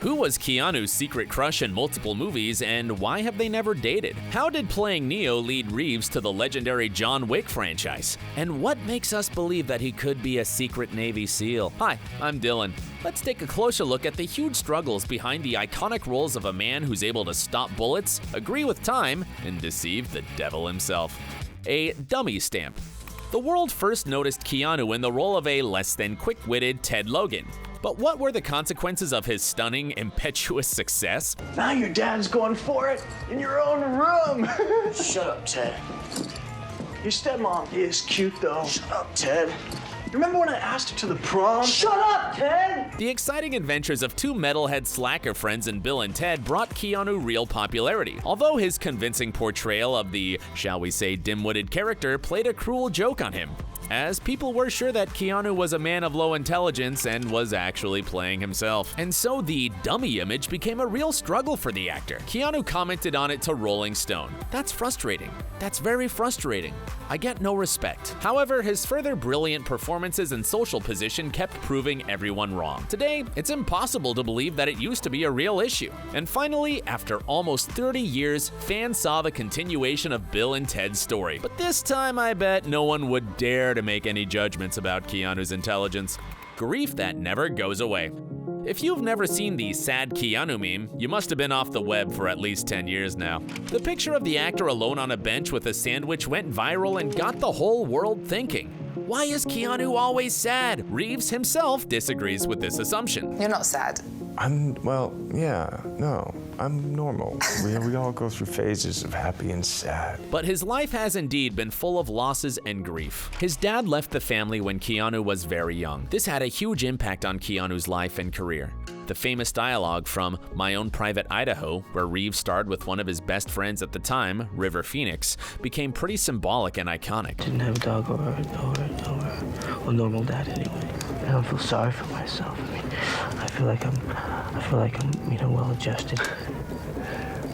Who was Keanu's secret crush in multiple movies, and why have they never dated? How did playing Neo lead Reeves to the legendary John Wick franchise? And what makes us believe that he could be a secret Navy SEAL? Hi, I'm Dylan. Let's take a closer look at the huge struggles behind the iconic roles of a man who's able to stop bullets, agree with time, and deceive the devil himself. A dummy stamp. The world first noticed Keanu in the role of a less than quick-witted Ted Logan. But what were the consequences of his stunning, impetuous success? Now your dad's going for it in your own room. Shut up, Ted. Your stepmom is cute, though. Shut up, Ted. Remember when I asked her to the prom? Shut up, Ted! The exciting adventures of two metalhead slacker friends in Bill and Ted brought Keanu real popularity, although his convincing portrayal of the, shall we say, dim-witted character played a cruel joke on him, as people were sure that Keanu was a man of low intelligence and was actually playing himself. And so the dummy image became a real struggle for the actor. Keanu commented on it to Rolling Stone. "That's frustrating. That's very frustrating. I get no respect." However, his further brilliant performances and social position kept proving everyone wrong. Today, it's impossible to believe that it used to be a real issue. And finally, after almost 30 years, fans saw the continuation of Bill and Ted's story. But this time, I bet no one would dare to make any judgments about Keanu's intelligence. Grief that never goes away. If you've never seen the sad Keanu meme, you must have been off the web for at least 10 years now. The picture of the actor alone on a bench with a sandwich went viral and got the whole world thinking. Why is Keanu always sad? Reeves himself disagrees with this assumption. You're not sad. I'm normal. We all go through phases of happy and sad. But his life has indeed been full of losses and grief. His dad left the family when Keanu was very young. This had a huge impact on Keanu's life and career. The famous dialogue from My Own Private Idaho, where Reeves starred with one of his best friends at the time, River Phoenix, became pretty symbolic and iconic. Didn't have a dog or a normal dad anyway. I don't feel sorry for myself. I mean, I feel like I'm well-adjusted.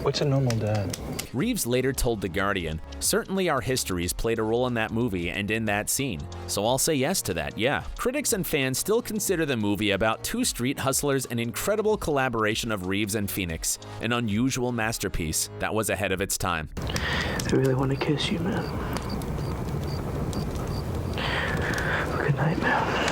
What's a normal dad? Reeves later told The Guardian, "Certainly our histories played a role in that movie and in that scene, so I'll say yes to that, yeah." Critics and fans still consider the movie about two street hustlers an incredible collaboration of Reeves and Phoenix, an unusual masterpiece that was ahead of its time. I really want to kiss you, man. Good night, man.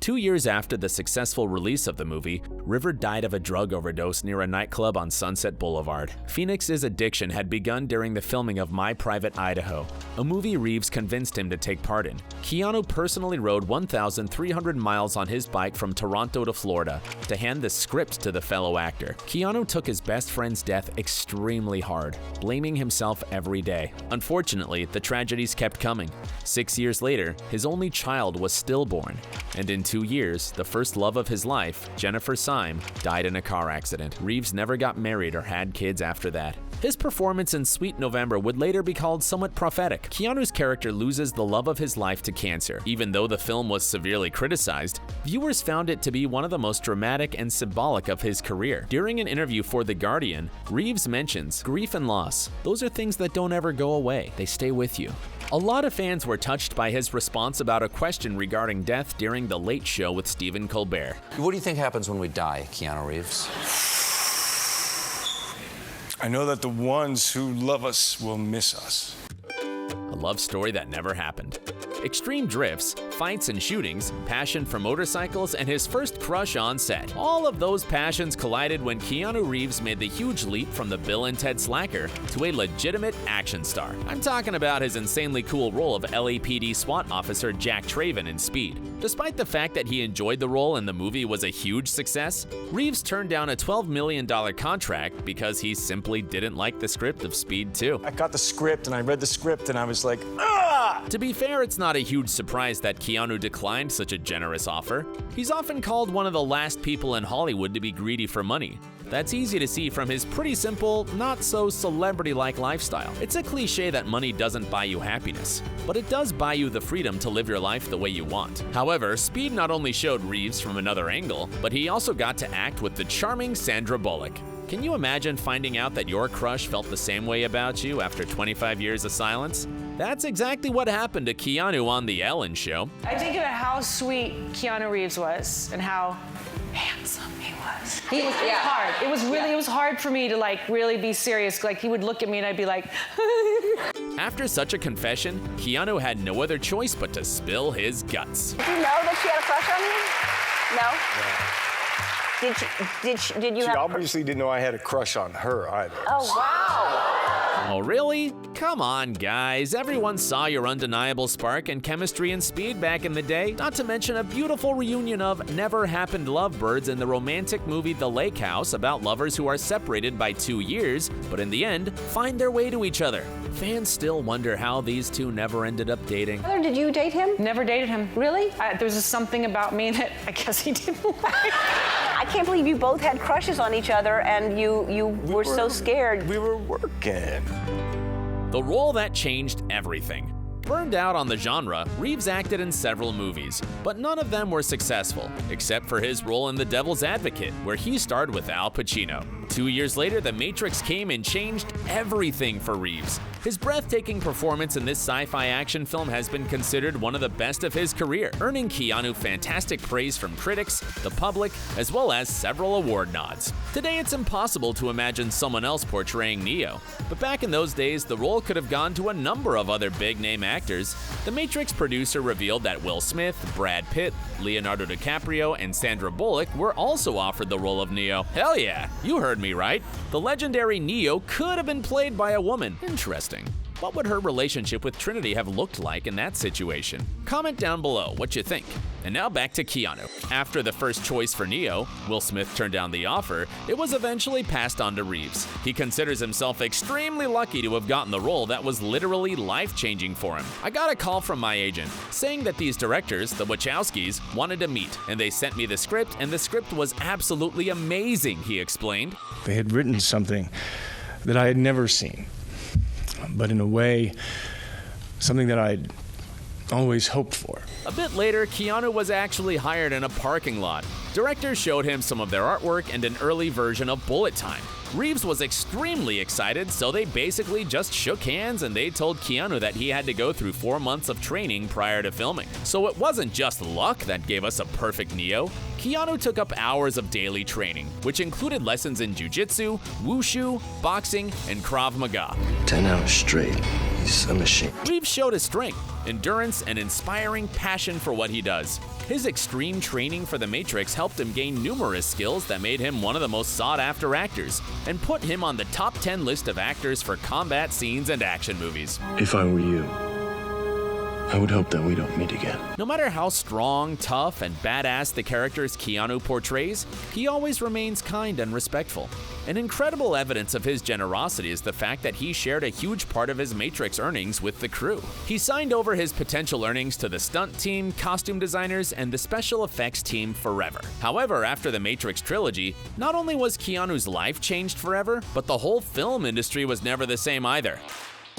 2 years after the successful release of the movie, River died of a drug overdose near a nightclub on Sunset Boulevard. Phoenix's addiction had begun during the filming of My Private Idaho, a movie Reeves convinced him to take part in. Keanu personally rode 1,300 miles on his bike from Toronto to Florida to hand the script to the fellow actor. Keanu took his best friend's death extremely hard, blaming himself every day. Unfortunately, the tragedies kept coming. 6 years later, his only child was stillborn, and in 2 years, the first love of his life, Jennifer Syme, died in a car accident. Reeves never got married or had kids after that. His performance in Sweet November would later be called somewhat prophetic. Keanu's character loses the love of his life to cancer. Even though the film was severely criticized, viewers found it to be one of the most dramatic and symbolic of his career. During an interview for The Guardian, Reeves mentions, "Grief and loss, those are things that don't ever go away. They stay with you." A lot of fans were touched by his response about a question regarding death during The Late Show with Stephen Colbert. What do you think happens when we die, Keanu Reeves? I know that the ones who love us will miss us. A love story that never happened. Extreme drifts, fights and shootings, passion for motorcycles, and his first crush on set. All of those passions collided when Keanu Reeves made the huge leap from the Bill and Ted slacker to a legitimate action star. I'm talking about his insanely cool role of LAPD SWAT officer Jack Traven in Speed. Despite the fact that he enjoyed the role and the movie was a huge success, Reeves turned down a $12 million contract because he simply didn't like the script of Speed 2. I got the script and I read the script and I was like, ah! To be fair, it's not a huge surprise that Keanu declined such a generous offer. He's often called one of the last people in Hollywood to be greedy for money. That's easy to see from his pretty simple, not so celebrity-like lifestyle. It's a cliche that money doesn't buy you happiness, but it does buy you the freedom to live your life the way you want. However, Speed not only showed Reeves from another angle, but he also got to act with the charming Sandra Bullock. Can you imagine finding out that your crush felt the same way about you after 25 years of silence? That's exactly what happened to Keanu on The Ellen Show. I think about how sweet Keanu Reeves was and how handsome he was. It was hard. It was really, it was hard for me to like really be serious. Like he would look at me and I'd be like, After such a confession, Keanu had no other choice but to spill his guts. Did you know that she had a crush on you? No? Did you She have... obviously didn't know I had a crush on her either. Oh, wow. Oh, really? Come on, guys. Everyone saw your undeniable spark and chemistry and speed back in the day. Not to mention a beautiful reunion of Never Happened Lovebirds in the romantic movie The Lake House about lovers who are separated by 2 years, but in the end, find their way to each other. Fans still wonder how these two never ended up dating. Heather, did you date him? never dated him. Really? There was just something about me that I guess he didn't like. I can't believe you both had crushes on each other and you were so scared. We were working. The role that changed everything. Burned out on the genre, Reeves acted in several movies, but none of them were successful, except for his role in The Devil's Advocate, where he starred with Al Pacino. 2 years later, The Matrix came and changed everything for Reeves. His breathtaking performance in this sci-fi action film has been considered one of the best of his career, earning Keanu fantastic praise from critics, the public, as well as several award nods. Today, it's impossible to imagine someone else portraying Neo, but back in those days, the role could have gone to a number of other big-name actors. The Matrix producer revealed that Will Smith, Brad Pitt, Leonardo DiCaprio, and Sandra Bullock were also offered the role of Neo. Hell yeah, you heard me right. The legendary Neo could have been played by a woman. Interesting. What would her relationship with Trinity have looked like in that situation? Comment down below what you think. And now back to Keanu. After the first choice for Neo, Will Smith turned down the offer, it was eventually passed on to Reeves. He considers himself extremely lucky to have gotten the role that was literally life-changing for him. I got a call from my agent saying that these directors, the Wachowskis, wanted to meet, and they sent me the script, and the script was absolutely amazing, he explained. They had written something that I had never seen, but in a way, something that I'd always hoped for. A bit later, Keanu was actually hired in a parking lot. Directors showed him some of their artwork and an early version of Bullet Time. Reeves was extremely excited, so they basically just shook hands and they told Keanu that he had to go through 4 months of training prior to filming. So it wasn't just luck that gave us a perfect Neo. Keanu took up hours of daily training, which included lessons in jiu-jitsu, wushu, boxing, and Krav Maga. 10 hours straight. He's a machine. Reeves showed his strength, endurance, and inspiring passion for what he does. His extreme training for The Matrix helped him gain numerous skills that made him one of the most sought-after actors, and put him on the top 10 list of actors for combat scenes and action movies. If I were you, I would hope that we don't meet again. No matter how strong, tough, and badass the characters Keanu portrays, he always remains kind and respectful. An incredible evidence of his generosity is the fact that he shared a huge part of his Matrix earnings with the crew. He signed over his potential earnings to the stunt team, costume designers, and the special effects team forever. However, after the Matrix trilogy, not only was Keanu's life changed forever, but the whole film industry was never the same either.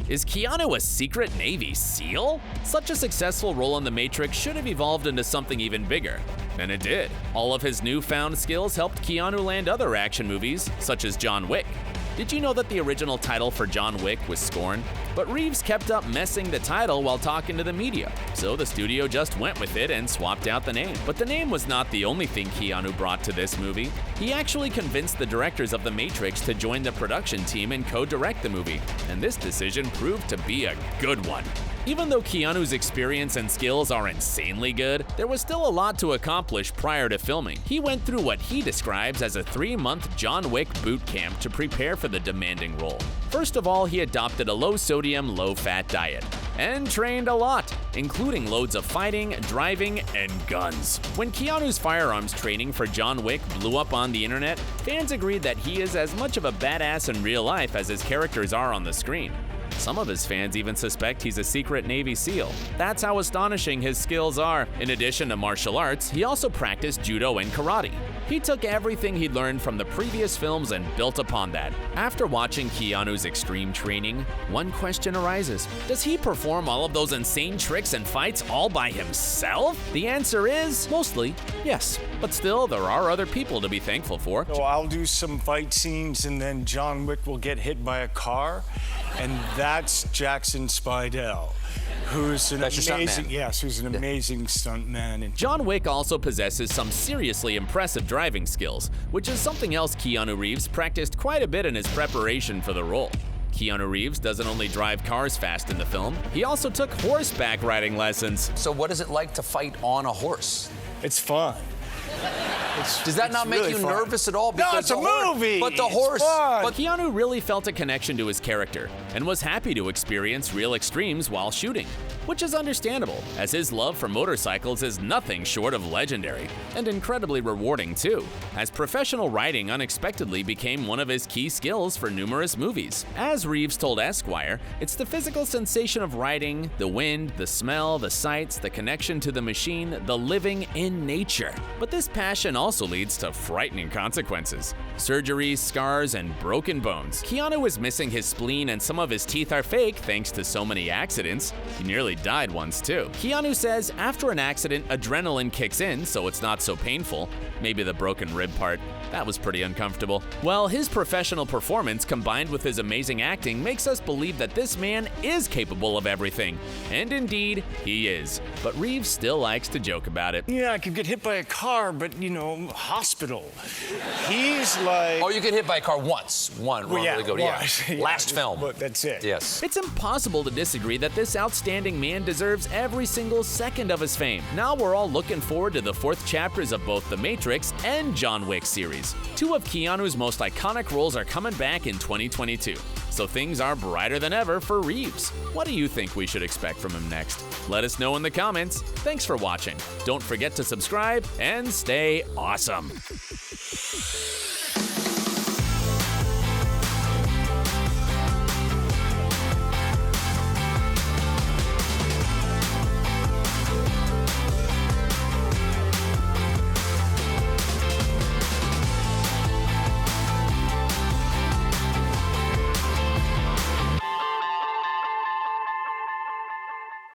Is Keanu a secret Navy SEAL? Such a successful role in The Matrix should have evolved into something even bigger. And it did. All of his newfound skills helped Keanu land other action movies, such as John Wick. Did you know that the original title for John Wick was Scorn? But Reeves kept up messing the title while talking to the media, so the studio just went with it and swapped out the name. But the name was not the only thing Keanu brought to this movie. He actually convinced the directors of The Matrix to join the production team and co-direct the movie, and this decision proved to be a good one. Even though Keanu's experience and skills are insanely good, there was still a lot to accomplish prior to filming. He went through what he describes as a 3-month John Wick boot camp to prepare for the demanding role. First of all, he adopted a low-sodium, low-fat diet and trained a lot, including loads of fighting, driving, and guns. When Keanu's firearms training for John Wick blew up on the internet, fans agreed that he is as much of a badass in real life as his characters are on the screen. Some of his fans even suspect he's a secret Navy SEAL. That's how astonishing his skills are. In addition to martial arts, he also practiced judo and karate. He took everything he'd learned from the previous films and built upon that. After watching Keanu's extreme training, one question arises. Does he perform all of those insane tricks and fights all by himself? The answer is mostly yes, but still there are other people to be thankful for. So I'll do some fight scenes and then John Wick will get hit by a car, and that's Jackson Spidell, who's an That's your amazing, stuntman. yes, who's an amazing stuntman. And John Wick also possesses some seriously impressive driving skills, which is something else Keanu Reeves practiced quite a bit in his preparation for the role. Keanu Reeves doesn't only drive cars fast in the film, he also took horseback riding lessons. So what is it like to fight on a horse? it's fun. Does that not make really you fun. nervous at all? No, it's a the hor- movie. But the It's horse. fun. But Keanu really felt a connection to his character and was happy to experience real extremes while shooting, which is understandable, as his love for motorcycles is nothing short of legendary, and incredibly rewarding too, as professional riding unexpectedly became one of his key skills for numerous movies. As Reeves told Esquire, it's the physical sensation of riding, the wind, the smell, the sights, the connection to the machine, the living in nature. But this passion also leads to frightening consequences. Surgeries, scars, and broken bones. Keanu is missing his spleen and some of his teeth are fake thanks to so many accidents. He nearly died once too. Keanu says after an accident, adrenaline kicks in, so it's not so painful. Maybe the broken rib part. That was pretty uncomfortable. Well, his professional performance combined with his amazing acting makes us believe that this man is capable of everything. And indeed, he is. But Reeves still likes to joke about it. Yeah, I could get hit by a car, but hospital. He's like. Oh, you get hit by a car once. One. Well, yeah, really good. once. Yeah. Yeah, Last film. But that's it. Yes. It's impossible to disagree that this outstanding man deserves every single second of his fame. Now we're all looking forward to the fourth chapters of both The Matrix and John Wick series. Two of Keanu's most iconic roles are coming back in 2022, so things are brighter than ever for Reeves. What do you think we should expect from him next? Let us know in the comments. Thanks for watching. Don't forget to subscribe and stay awesome.